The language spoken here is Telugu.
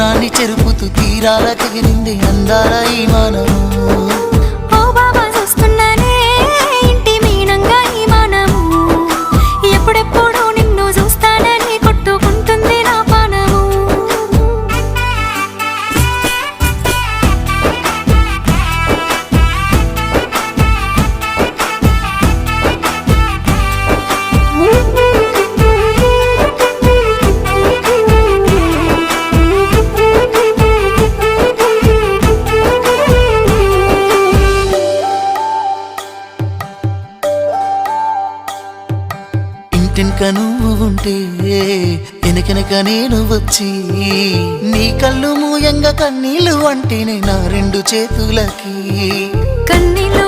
దూరాన్ని చెరుపుతూ తీరాల తెగిరింది అందాల ఈ మానము. ఓ బాబా చూస్తున్నానే ఇంటి మీనంగా ఈ మానము, ఎప్పుడెప్పుడు నిన్ను చూస్తానని కొట్టుకుంటుంది నా పానము. ఇంటినక నువ్వు ఉంటే వెనకెనక నేను వచ్చి నీ కళ్ళు మూయంగా కన్నీళ్ళు అంటేనే నా రెండు చేతులకి. కన్నీళ్ళు